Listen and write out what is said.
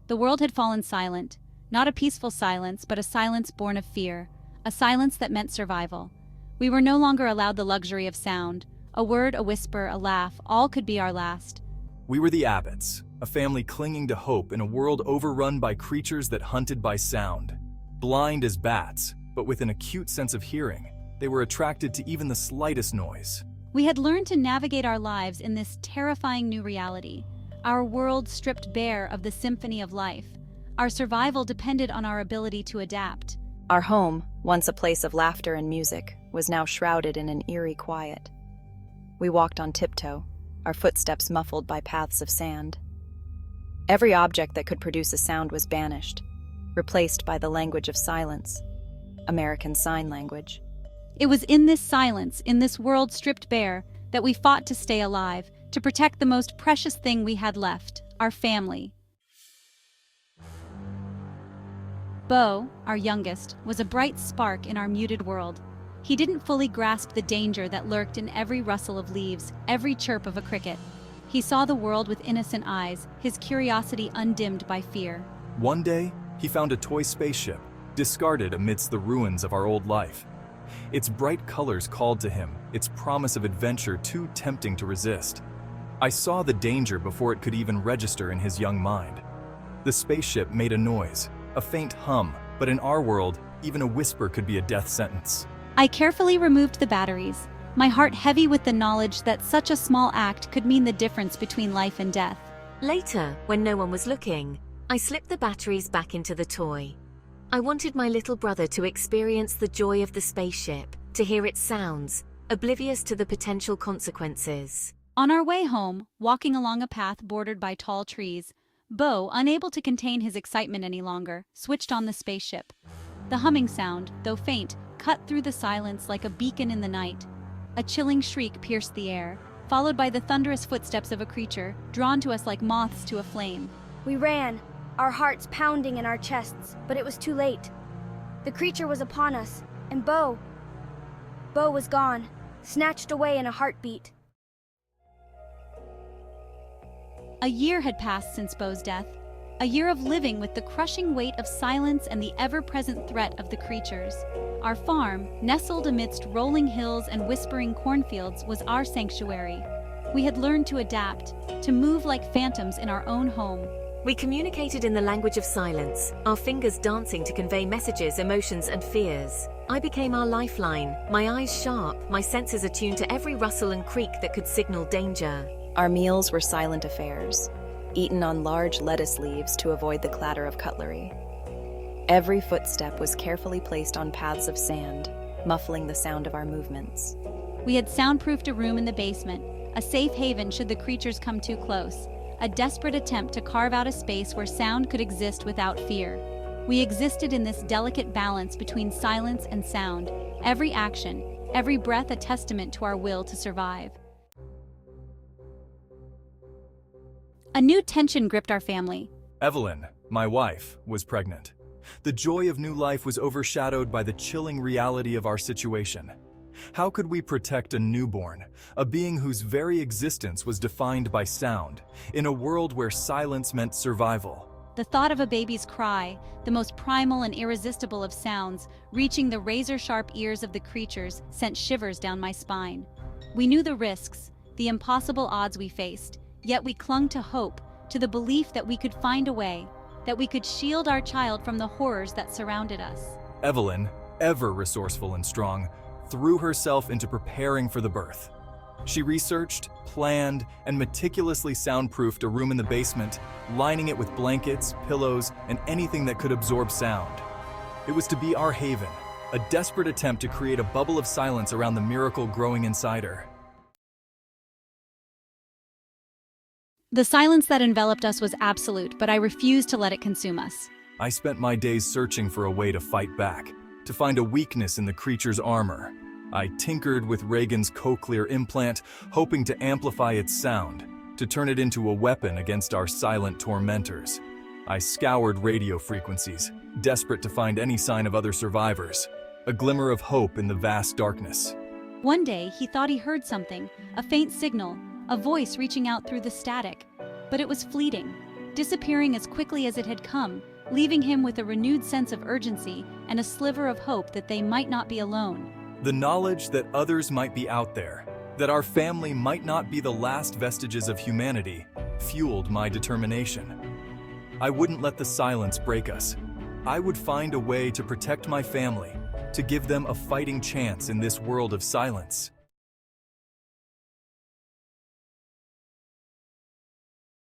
The world had fallen silent, not a peaceful silence, but a silence born of fear, a silence that meant survival. We were no longer allowed the luxury of sound. A word, a whisper, a laugh, all could be our last. We were the Abbotts, a family clinging to hope in a world overrun by creatures that hunted by sound. Blind as bats, but with an acute sense of hearing, they were attracted to even the slightest noise. We had learned to navigate our lives in this terrifying new reality. Our world stripped bare of the symphony of life. Our survival depended on our ability to adapt. Our home, once a place of laughter and music, was now shrouded in an eerie quiet. We walked on tiptoe, our footsteps muffled by paths of sand. Every object that could produce a sound was banished, replaced by the language of silence, American Sign Language. It was in this silence, in this world stripped bare, that we fought to stay alive, to protect the most precious thing we had left, our family. Beau, our youngest, was a bright spark in our muted world. He didn't fully grasp the danger that lurked in every rustle of leaves, every chirp of a cricket. He saw the world with innocent eyes, his curiosity undimmed by fear. One day, he found a toy spaceship, discarded amidst the ruins of our old life. Its bright colors called to him, its promise of adventure too tempting to resist. I saw the danger before it could even register in his young mind. The spaceship made a noise, a faint hum, but in our world, even a whisper could be a death sentence. I carefully removed the batteries, my heart heavy with the knowledge that such a small act could mean the difference between life and death. Later, when no one was looking, I slipped the batteries back into the toy. I wanted my little brother to experience the joy of the spaceship, to hear its sounds, oblivious to the potential consequences. On our way home, walking along a path bordered by tall trees, Beau, unable to contain his excitement any longer, switched on the spaceship. The humming sound, though faint, cut through the silence like a beacon in the night. A chilling shriek pierced the air, followed by the thunderous footsteps of a creature, drawn to us like moths to a flame. We ran, our hearts pounding in our chests, but it was too late. The creature was upon us, and Beau was gone, snatched away in a heartbeat. A year had passed since Beau's death, a year of living with the crushing weight of silence and the ever-present threat of the creatures. Our farm, nestled amidst rolling hills and whispering cornfields, was our sanctuary. We had learned to adapt, to move like phantoms in our own home. We communicated in the language of silence, our fingers dancing to convey messages, emotions, and fears. I became our lifeline, my eyes sharp, my senses attuned to every rustle and creak that could signal danger. Our meals were silent affairs, eaten on large lettuce leaves to avoid the clatter of cutlery. Every footstep was carefully placed on paths of sand, muffling the sound of our movements. We had soundproofed a room in the basement, a safe haven should the creatures come too close, a desperate attempt to carve out a space where sound could exist without fear. We existed in this delicate balance between silence and sound, every action, every breath a testament to our will to survive. A new tension gripped our family. Evelyn, my wife, was pregnant. The joy of new life was overshadowed by the chilling reality of our situation. How could we protect a newborn, a being whose very existence was defined by sound, in a world where silence meant survival? The thought of a baby's cry, the most primal and irresistible of sounds, reaching the razor-sharp ears of the creatures, sent shivers down my spine. We knew the risks, the impossible odds we faced, yet we clung to hope, to the belief that we could find a way, that we could shield our child from the horrors that surrounded us. Evelyn, ever resourceful and strong, threw herself into preparing for the birth. She researched, planned, and meticulously soundproofed a room in the basement, lining it with blankets, pillows, and anything that could absorb sound. It was to be our haven, a desperate attempt to create a bubble of silence around the miracle growing inside her. The silence that enveloped us was absolute, but I refused to let it consume us. I spent my days searching for a way to fight back, to find a weakness in the creature's armor. I tinkered with Reagan's cochlear implant, hoping to amplify its sound, to turn it into a weapon against our silent tormentors. I scoured radio frequencies, desperate to find any sign of other survivors, a glimmer of hope in the vast darkness. One day, he thought he heard something, a faint signal, a voice reaching out through the static. But it was fleeting. disappearing as quickly as it had come, leaving him with a renewed sense of urgency and a sliver of hope that they might not be alone. The knowledge that others might be out there, that our family might not be the last vestiges of humanity, fueled my determination. I wouldn't let the silence break us. I would find a way to protect my family, to give them a fighting chance in this world of silence.